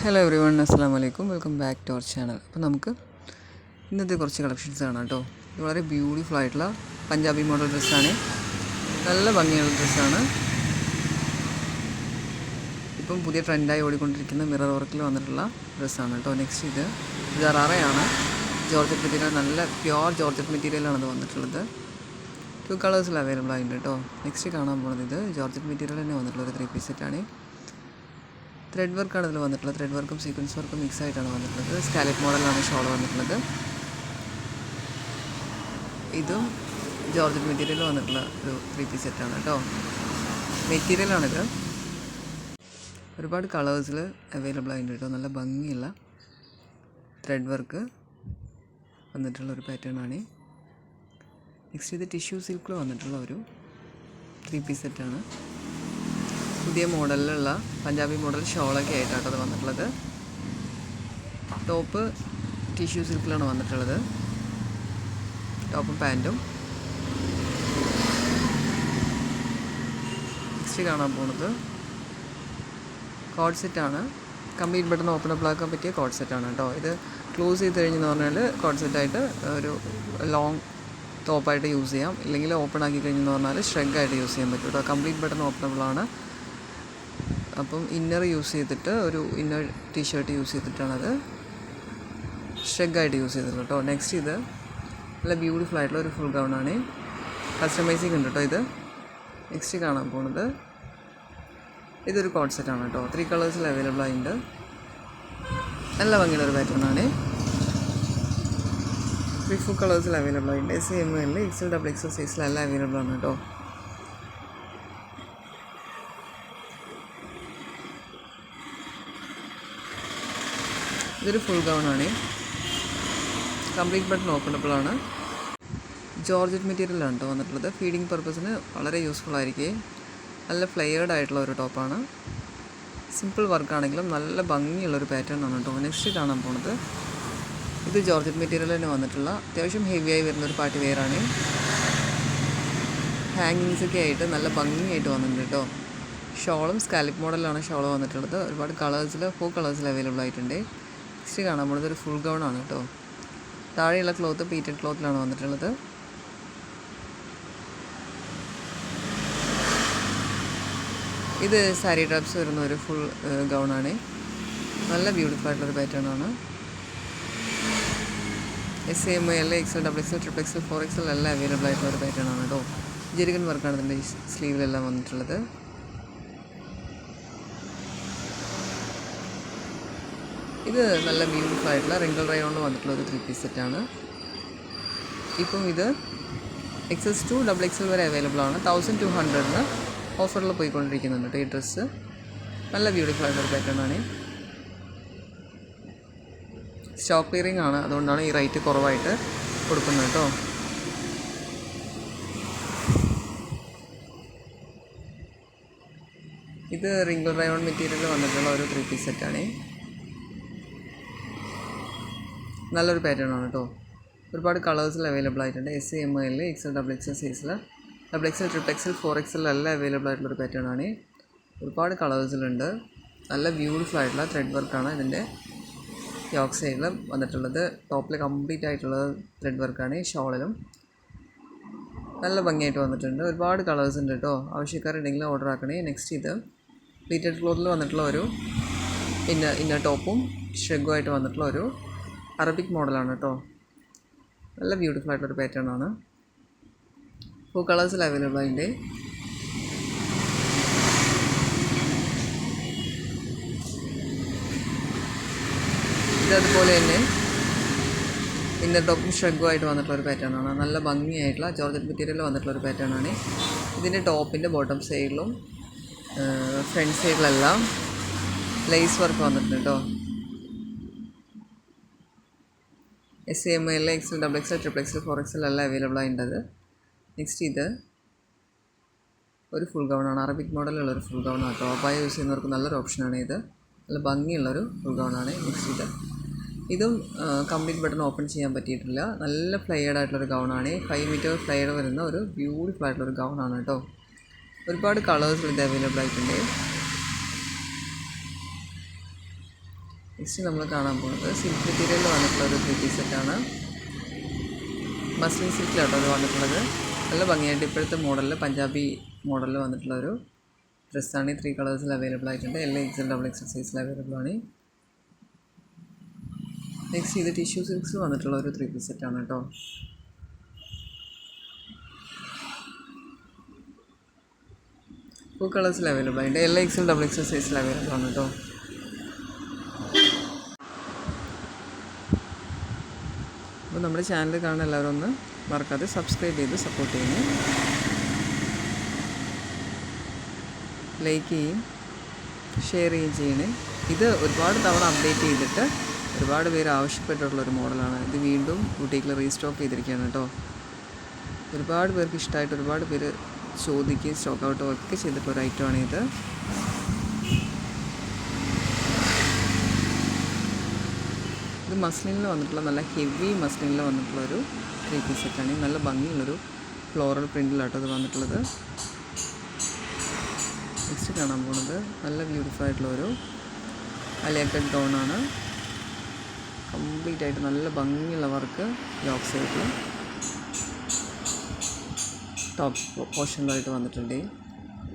Hello every one, അസ്സാം വലൈക്കും. Welcome back to our channel. അപ്പോൾ നമുക്ക് ഇന്നത്തെ കുറച്ച് കളക്ഷൻസ് ആണ് കേട്ടോ. ഇത് വളരെ ബ്യൂട്ടിഫുൾ ആയിട്ടുള്ള പഞ്ചാബി മോഡൽ ഡ്രസ്സാണ്. നല്ല ഭംഗിയുള്ള ഡ്രസ്സാണ്. ഇപ്പം പുതിയ ട്രെൻഡായി ഓടിക്കൊണ്ടിരിക്കുന്ന മിറർ വർക്കിൽ വന്നിട്ടുള്ള ഡ്രസ്സാണ് കേട്ടോ. നെക്സ്റ്റ് ഇത് ജറാറയാണ്. ജോർജറ്റ് മെറ്റീരിയൽ, നല്ല പ്യുവർ ജോർജറ്റ് മെറ്റീരിയലാണ് ഇത് വന്നിട്ടുള്ളത്. 2 കളേഴ്സിൽ അവൈലബിൾ ആയിട്ടുണ്ട് കേട്ടോ. നെക്സ്റ്റ് കാണാൻ പോകുന്നത് ഇത് ജോർജറ്റ് മെറ്റീരിയൽ തന്നെ വന്നിട്ടുള്ളത് 3 പീസ് സെറ്റാണ്. ത്രെഡ് വർക്കാണ് ഇതിൽ വന്നിട്ടുള്ളത്. ത്രെഡ് വർക്കും സീക്വൻസ് വർക്കും മിക്സ് ആയിട്ടാണ് വന്നിട്ടുള്ളത്. സ്കാലപ്പ് മോഡലാണ് ഷോൾ വന്നിട്ടുള്ളത്. ഇതും ജോർജറ്റ് മെറ്റീരിയൽ വന്നിട്ടുള്ള ഒരു 3 പീസ് സെറ്റാണ് കേട്ടോ. മെറ്റീരിയലാണിത്. ഒരുപാട് കളേഴ്സിൽ അവൈലബിൾ ആയിട്ടുണ്ട് കേട്ടോ. നല്ല ഭംഗിയുള്ള ത്രെഡ് വർക്ക് വന്നിട്ടുള്ളൊരു പാറ്റേണാണ്. നെക്സ്റ്റ് ഇത് ടിഷ്യൂ സിൽക്കിൽ വന്നിട്ടുള്ള ഒരു 3 പീസ് സെറ്റാണ്. പുതിയ മോഡലിലുള്ള പഞ്ചാബി മോഡൽ ഷോളൊക്കെ ആയിട്ടാണ് അത് വന്നിട്ടുള്ളത്. ടോപ്പ് ടിഷ്യൂ സിൽക്കിലാണ് വന്നിട്ടുള്ളത്. ടോപ്പും പാൻറ്റും. നെക്സ്റ്റ് കാണാൻ പോകുന്നത് കോഡ് സെറ്റാണ്. കംപ്ലീറ്റ് ബട്ടൺ ഓപ്പൺ അപ്പ് ആക്കാൻ പറ്റിയ കോഡ് സെറ്റാണ് കേട്ടോ. ഇത് ക്ലോസ് ചെയ്ത് കഴിഞ്ഞെന്ന് പറഞ്ഞാൽ കോഡ് സെറ്റായിട്ട് ഒരു ലോങ് ടോപ്പായിട്ട് യൂസ് ചെയ്യാം. ഇല്ലെങ്കിൽ ഓപ്പൺ ആക്കി കഴിഞ്ഞെന്ന് പറഞ്ഞാൽ ഷ്രെഗായിട്ട് യൂസ് ചെയ്യാൻ പറ്റും കേട്ടോ. കംപ്ലീറ്റ് ബട്ടൺ ഓപ്പണബിളാണ്. അപ്പം ഇന്നർ യൂസ് ചെയ്തിട്ട് ഒരു ഇന്നർ ടീഷർട്ട് യൂസ് ചെയ്തിട്ടാണത് ഷ്രെഗായിട്ട് യൂസ് ചെയ്തിട്ടുള്ളത് കേട്ടോ. നെക്സ്റ്റ് ഇത് നല്ല ബ്യൂട്ടിഫുൾ ആയിട്ടുള്ള ഒരു ഫുൾ ഗൗണാണ്. കസ്റ്റമൈസിങ് ഉണ്ട് കേട്ടോ ഇത്. നെക്സ്റ്റ് കാണാൻ പോകുന്നത് ഇതൊരു കോഡ് സെറ്റാണ് കേട്ടോ. 3 കളേഴ്സിൽ അവൈലബിൾ ആയിട്ടുണ്ട്. നല്ല ഭംഗിയുള്ള ഒരു പാറ്റേണാണ്. 3-4 കളേഴ്സിൽ അവൈലബിൾ ആയിട്ടുണ്ട്. SML, XL, XXL സൈസിലെല്ലാം അവൈലബിൾ ആണ് കേട്ടോ. ഇതൊരു ഫുൾ ഗൗണാണ്. കംപ്ലീറ്റ് ബട്ടൺ ഓപ്പണബിളാണ്. ജോർജറ്റ് മെറ്റീരിയലാണ് കേട്ടോ വന്നിട്ടുള്ളത്. ഫീഡിങ് പർപ്പസിന് വളരെ യൂസ്ഫുൾ ആയിരിക്കും. നല്ല ഫ്ലെയർഡ് ആയിട്ടുള്ള ഒരു ടോപ്പാണ്. സിമ്പിൾ വർക്കാണെങ്കിലും നല്ല ഭംഗിയുള്ളൊരു പാറ്റേൺ ആണ് കേട്ടോ. നെക്സ്റ്റ് കാണാൻ പോകുന്നത് ഇത് ജോർജറ്റ് മെറ്റീരിയൽ തന്നെ വന്നിട്ടുള്ള അത്യാവശ്യം ഹെവിയായി വരുന്നൊരു പാർട്ടി വെയറാണ്. ഹാങ്ങിങ്സൊക്കെ ആയിട്ട് നല്ല ഭംഗിയായിട്ട് വന്നിട്ടുണ്ട് കേട്ടോ. ഷോളും സ്കാലപ്പ് മോഡലാണ് ഷോൾ വന്നിട്ടുള്ളത്. ഒരുപാട് കളേഴ്സിൽ 4 കളേഴ്സിൽ അവൈലബിൾ ആയിട്ടുണ്ട്. നെക്സ്റ്റ് കാണാൻ പോകുന്നത് ഒരു ഫുൾ ഗൗണാണ് കേട്ടോ. താഴെയുള്ള ക്ലോത്ത് പ്ലീറ്റഡ് ക്ലോത്തിലാണ് വന്നിട്ടുള്ളത്. ഇത് സാരി ഡ്രാപ്സ് വരുന്ന ഒരു ഫുൾ ഗൗണാണ്. നല്ല ബ്യൂട്ടിഫുൾ ആയിട്ടുള്ളൊരു പാറ്റേൺ ആണ്. SML, XL, XXL, XXL, 4XL എല്ലാം അവൈലബിൾ ആയിട്ടുള്ള ഒരു പാറ്റേൺ ആണ് കേട്ടോ. ജെറിഗൻ വർക്കാണ് ഇതിൻ്റെ സ്ലീവിലെല്ലാം വന്നിട്ടുള്ളത്. ഇത് നല്ല ബ്യൂട്ടിഫുൾ ആയിട്ടുള്ള റിങ്കിൾ റയോണിൽ വന്നിട്ടുള്ള ഒരു 3 പീസ് സെറ്റാണ്. ഇപ്പം ഇത് XS to XXL വരെ അവൈലബിൾ ആണ്. 1200 ഓഫറിൽ പോയിക്കൊണ്ടിരിക്കുന്നുണ്ട് കേട്ടോ ഈ ഡ്രസ്സ്. നല്ല ബ്യൂട്ടിഫുൾ ആയിട്ടൊരു പാറ്റേൺ ആണ്. സ്റ്റോക്ക് ക്ലിയറിംഗ് ആണ്, അതുകൊണ്ടാണ് ഈ റേറ്റ് കുറവായിട്ട് കൊടുക്കുന്നത് കേട്ടോ. ഇത് റിങ്കിൾ റയോൺ മെറ്റീരിയൽ വന്നിട്ടുള്ള ഒരു 3 പീസ് സെറ്റാണ്. നല്ലൊരു പാറ്റേൺ ആണ് കേട്ടോ. ഒരുപാട് കളേഴ്സിൽ അവൈലബിൾ ആയിട്ടുണ്ട്. SML, XL, XXL സൈസിൽ, XXL, XXL, 4XL എല്ലാം അവൈലബിൾ ആയിട്ടുള്ളൊരു പാറ്റേൺ ആണ്. ഒരുപാട് കളേഴ്സിലുണ്ട്. നല്ല ബ്യൂട്ടിഫുൾ ആയിട്ടുള്ള ത്രെഡ് വർക്കാണ് ഇതിൻ്റെ യോക്ക് സൈഡിൽ വന്നിട്ടുള്ളത്. ടോപ്പിൽ കംപ്ലീറ്റ് ആയിട്ടുള്ളത് ത്രെഡ് വർക്കാണ്. ഷോളിലും നല്ല ഭംഗിയായിട്ട് വന്നിട്ടുണ്ട്. ഒരുപാട് കളേഴ്സ് ഉണ്ട് കേട്ടോ. ഓർഡർ ആക്കണേ. നെക്സ്റ്റ് ഇത് പ്ലീറ്റഡ് ക്ലോത്തിൽ വന്നിട്ടുള്ള ഒരു ഇന്നർ ടോപ്പും ഷ്രെഗുമായിട്ട് വന്നിട്ടുള്ള ഒരു അറബിക് മോഡലാണ് കേട്ടോ. നല്ല ബ്യൂട്ടിഫുൾ ആയിട്ടൊരു പാറ്റേൺ ആണ്. 4 കളേഴ്സിൽ അവൈലബിൾ ആയിട്ട്. ഇതതുപോലെ തന്നെ ഇന്നർ ടോപ്പും ഷ്രെഗുമായിട്ട് വന്നിട്ടുള്ള ഒരു പാറ്റേൺ ആണ്. നല്ല ഭംഗിയായിട്ടുള്ള ജോർജറ്റ് മെറ്റീരിയൽ വന്നിട്ടുള്ള ഒരു പാറ്റേൺ ആണ്. ഇതിൻ്റെ ടോപ്പിൻ്റെ ബോട്ടം സൈഡിലും ഫ്രണ്ട് സൈഡിലെല്ലാം ലേസ് വർക്ക് വന്നിട്ടുണ്ട് കേട്ടോ. SML, XL, XXL, XXL, 4XL എല്ലാം അവൈലബിൾ ആയിട്ടുള്ളത്. നെക്സ്റ്റ് ഇത് ഒരു ഫുൾ ഗൗണാണ്. അറബിക് മോഡലുള്ളൊരു ഫുൾ ഗൗണാണ് കേട്ടോ. അപ്പായ യൂസ് ചെയ്യുന്നവർക്ക് നല്ലൊരു ഓപ്ഷനാണ് ഇത്. നല്ല ഭംഗിയുള്ളൊരു ഫുൾ ഗൗണാണ്. നെക്സ്റ്റ് ഇതും കംപ്ലീറ്റ് ബട്ടൺ ഓപ്പൺ ചെയ്യാൻ പറ്റിയിട്ടില്ല. നല്ല ഫ്ലെയർഡ് ആയിട്ടുള്ളൊരു ഗൗണാണ്. 5 മീറ്റർ ഫ്ലെയർ വരുന്ന ഒരു ബ്യൂട്ടിഫുൾ ആയിട്ടുള്ളൊരു ഗൗണാണ് കേട്ടോ. ഒരുപാട് കളേഴ്സിൽ ഇത് അവൈലബിൾ ആയിട്ടുണ്ട്. നെക്സ്റ്റ് നമ്മൾ കാണാൻ പോകുന്നത് സിൽക്ക് മെറ്റീരിയലിൽ വന്നിട്ടുള്ള ഒരു 3 പീസ് സെറ്റാണ്. മസ്ലിൻ സിൽക്കിലാട്ടോ അത് വന്നിട്ടുള്ളത്. നല്ല ഭംഗിയായിട്ട് ഇപ്പോഴത്തെ മോഡലിൽ പഞ്ചാബി മോഡലിൽ വന്നിട്ടുള്ളൊരു ഡ്രസ്സാണ്. 3 കളേഴ്സിൽ അവൈലബിൾ ആയിട്ടുണ്ട്. എൽ XL XXL സൈസിൽ അവൈലബിൾ ആണ്. നെക്സ്റ്റ് ഇത് ടിഷ്യൂ സിൽക്സിൽ വന്നിട്ടുള്ള ഒരു 3 പീസ് സെറ്റാണ് കേട്ടോ. ഫുൾ കളേഴ്സിൽ അവൈലബിൾ ആയിട്ട് എൽ XL XXL സൈസിൽ അവൈലബിൾ ആണ് കേട്ടോ. അപ്പോൾ നമ്മുടെ ചാനൽ കാണുന്ന എല്ലാവരും ഒന്ന് മറക്കാതെ സബ്സ്ക്രൈബ് ചെയ്ത് സപ്പോർട്ട് ചെയ്യുന്നു. ലൈക്ക് ചെയ്യും, ഷെയർ ചെയ്യുകയും ചെയ്യണേ. ഇത് ഒരുപാട് തവണ അപ്ഡേറ്റ് ചെയ്തിട്ട് ഒരുപാട് പേര് ആവശ്യപ്പെട്ടിട്ടുള്ളൊരു മോഡലാണ്. ഇത് വീണ്ടും ബുട്ടീക്കിൽ റീസ്റ്റോക്ക് ചെയ്തിരിക്കുകയാണ് കേട്ടോ. ഒരുപാട് പേർക്ക് ഇഷ്ടമായിട്ട് ഒരുപാട് പേര് ചോദിക്കുകയും സ്റ്റോക്ക് ഔട്ടോ ഒക്കെ ചെയ്തിട്ടുള്ളൊരു ഐറ്റമാണ് ഇത്. ഇത് മസ്ലിനിൽ വന്നിട്ടുള്ള നല്ല ഹെവി മസ്ലിനിൽ വന്നിട്ടുള്ളൊരു 3 പീസ് സെറ്റാണ്. നല്ല ഭംഗിയുള്ളൊരു ഫ്ലോറൽ പ്രിൻറ്റിലാട്ടോ ഇത് വന്നിട്ടുള്ളത്. നെക്സ്റ്റ് കാണാൻ പോകുന്നത് നല്ല ബ്യൂട്ടിഫുൾ ആയിട്ടുള്ളൊരു അലിയക്കട്ട് ഗൗണാണ്. കംപ്ലീറ്റ് ആയിട്ട് നല്ല ഭംഗിയുള്ള വർക്ക് യോക്ക് സൈഡിൽ ടോപ്പ് പോർഷനിലായിട്ട് വന്നിട്ടുണ്ട്.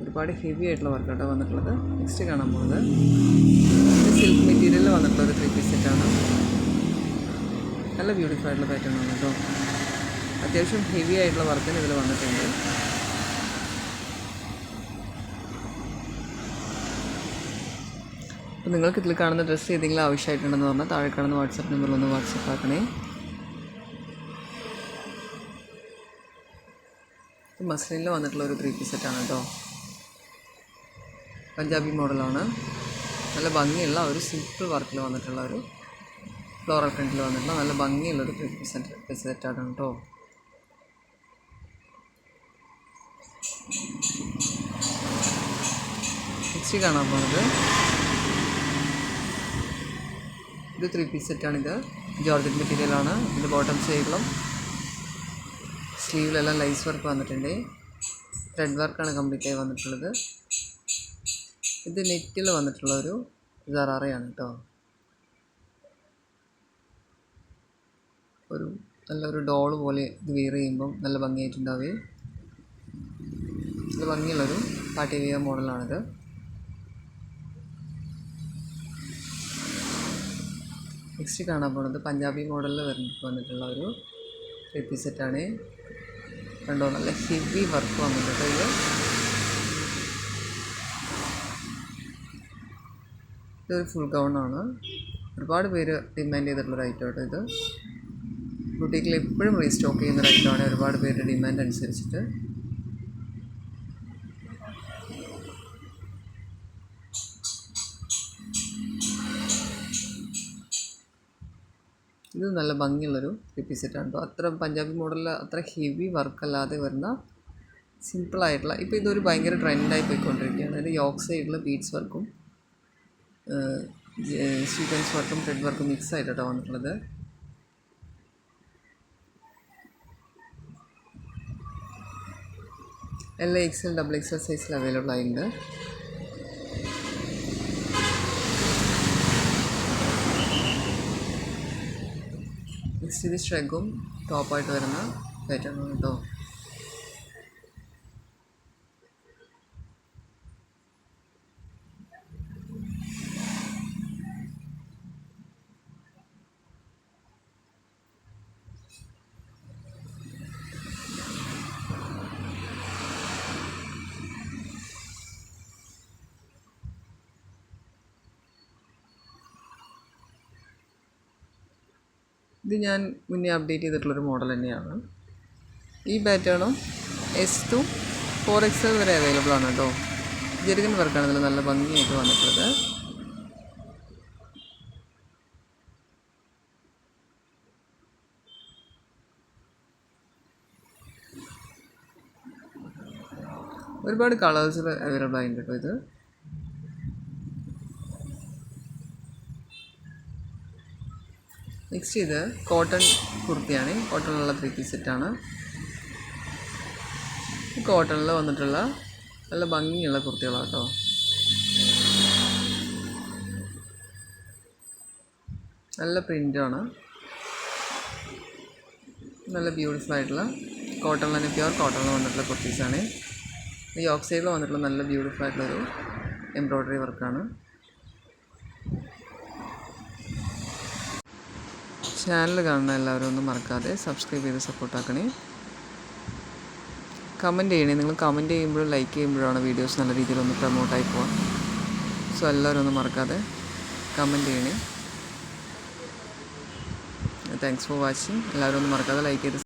ഒരുപാട് ഹെവി ആയിട്ടുള്ള വർക്കായിട്ടാണ് വന്നിട്ടുള്ളത്. നെക്സ്റ്റ് കാണാൻ പോകുന്നത് സിൽക്ക് മെറ്റീരിയലിൽ വന്നിട്ടുള്ളൊരു 3 പീസ് സെറ്റാണ്. നല്ല ബ്യൂട്ടിഫുൾ ആയിട്ടുള്ള പാറ്റേൺ ആണ് കേട്ടോ. അത്യാവശ്യം ഹെവി ആയിട്ടുള്ള വർക്കിന് ഇതിൽ വന്നിട്ടുണ്ട്. അപ്പോൾ നിങ്ങൾക്ക് ഇതിൽ കാണുന്ന ഡ്രസ്സ് ഏതെങ്കിലും ആവശ്യമായിട്ടുണ്ടെന്ന് പറഞ്ഞാൽ താഴെ കാണുന്ന വാട്സാപ്പ് നമ്പറിലൊന്ന് വാട്സപ്പ് ആക്കണേ. മസ്ലിനിൽ വന്നിട്ടുള്ളൊരു 3 പീസ് സെറ്റാണ് കേട്ടോ. പഞ്ചാബി മോഡലാണ്. നല്ല ഭംഗിയുള്ള ഒരു സിമ്പിൾ വർക്കിൽ വന്നിട്ടുള്ള ഒരു ഫ്ലോറൽ പ്രിൻറ്റിൽ വന്നിട്ടുള്ള നല്ല ഭംഗിയുള്ളൊരു 3 പീസ് സെറ്റാണ് കേട്ടോ. നെക്സ്റ്റ് കാണാൻ പോകുന്നത് ഇത് 3 പീസ് സെറ്റാണിത്. ജോർജറ്റ് മെറ്റീരിയലാണ്. ഇതിൻ്റെ ബോട്ടം സൈഡിലും സ്ലീവിലെല്ലാം ലൈസ് വർക്ക് വന്നിട്ടുണ്ട്. ത്രെഡ് വർക്കാണ് കംപ്ലീറ്റ് ആയി വന്നിട്ടുള്ളത്. ഇത് നെറ്റിൽ വന്നിട്ടുള്ള ഒരു ജറാറയാണ് കേട്ടോ. ഒരു നല്ലൊരു ഡോൾ പോലെ ഇത് വെയർ ചെയ്യുമ്പം നല്ല ഭംഗിയായിട്ടുണ്ടാവുകയും നല്ല ഭംഗിയുള്ളൊരു പാർട്ടി വെയർ മോഡലാണിത്. നെക്സ്റ്റ് കാണാൻ പോകുന്നത് പഞ്ചാബി മോഡലിൽ വന്നിട്ടുള്ള ഒരു 3 പീസ് സെറ്റാണ്. കണ്ടോ, നല്ല ഹെവി വർക്ക് വന്നിട്ടുണ്ട്. ഇതൊരു ഫുൾ ഗൗണാണ്. ഒരുപാട് പേര് ഡിമാൻഡ് ചെയ്തിട്ടുള്ളൊരു ഐറ്റം കേട്ടോ. ഇത് ബുട്ടീക്കിൽ എപ്പോഴും റീസ്റ്റോക്ക് ചെയ്യുന്നൊരു ഐറ്റമാണ്. ഒരുപാട് പേര് ഡിമാൻഡ് അനുസരിച്ചിട്ട്. ഇത് നല്ല ഭംഗിയുള്ളൊരു 3 പീസ് സെറ്റാണ് കേട്ടോ. അത്ര പഞ്ചാബി മോഡലിൽ അത്ര ഹെവി വർക്കല്ലാതെ വരുന്ന സിമ്പിളായിട്ടുള്ള, ഇപ്പോൾ ഇതൊരു ഭയങ്കര ട്രെൻഡായി പോയിക്കൊണ്ടിരിക്കുകയാണ്. ഇത് യോക്ക് സൈഡിൽ ബീഡ്സ് വർക്കും സ്വീക്വൻസ് വർക്കും ത്രെഡ് വർക്കും മിക്സ് ആയിട്ടാണ് വന്നിട്ടുള്ളത്. എൽ XL XXL സൈസിൽ അവൈലബിൾ ആയിട്ടുണ്ട്. നെക്സ്റ്റ് ഇത് ഷ്രെഗും ടോപ്പായിട്ട് വരുന്ന പാറ്റേൺ ആണ് കേട്ടോ. ഇത് ഞാൻ മുന്നേ അപ്ഡേറ്റ് ചെയ്തിട്ടുള്ളൊരു മോഡൽ തന്നെയാണ്. ഈ പാറ്റേണും S to 4XL വരെ അവൈലബിൾ ആണ് കേട്ടോ. ജെറിഗൻ വർക്കാണ് ഇതിൽ നല്ല ഭംഗിയായിട്ട് വന്നിട്ടുള്ളത്. ഒരുപാട് കളേഴ്സിൽ അവൈലബിൾ ആയിട്ടുണ്ട് കേട്ടോ. ഇത് നെക്സ്റ്റ് ഇത് കോട്ടൺ കുർത്തിയാണ്. കോട്ടണിലുള്ള 3 പീസ് സെറ്റാണ്. കോട്ടണിൽ വന്നിട്ടുള്ള നല്ല ഭംഗിയുള്ള കുർത്തികളാണ് കേട്ടോ. നല്ല പ്രിൻ്റാണ്, നല്ല ബ്യൂട്ടിഫുൾ ആയിട്ടുള്ള കോട്ടണിൽ തന്നെ പ്യുവർ കോട്ടണിൽ വന്നിട്ടുള്ള കുർത്തീസാണ്. ഈ യോക്ക് സൈഡിൽ വന്നിട്ടുള്ള നല്ല ബ്യൂട്ടിഫുൾ ആയിട്ടുള്ളൊരു എംബ്രോയ്ഡറി വർക്കാണ്. ചാനൽ കാണുന്ന എല്ലാവരും ഒന്നും മറക്കാതെ സബ്സ്ക്രൈബ് ചെയ്ത് സപ്പോർട്ടാക്കണേ. കമൻറ്റ് ചെയ്യണേ. നിങ്ങൾ കമൻറ്റ് ചെയ്യുമ്പോഴും ലൈക്ക് ചെയ്യുമ്പോഴാണ് വീഡിയോസ് നല്ല രീതിയിലൊന്ന് പ്രൊമോട്ടായി പോവാം. സോ എല്ലാവരും ഒന്നും മറക്കാതെ കമൻറ്റ് ചെയ്യണേ. Thanks for watching. എല്ലാവരും ഒന്നും മറക്കാതെ ലൈക്ക് ചെയ്ത്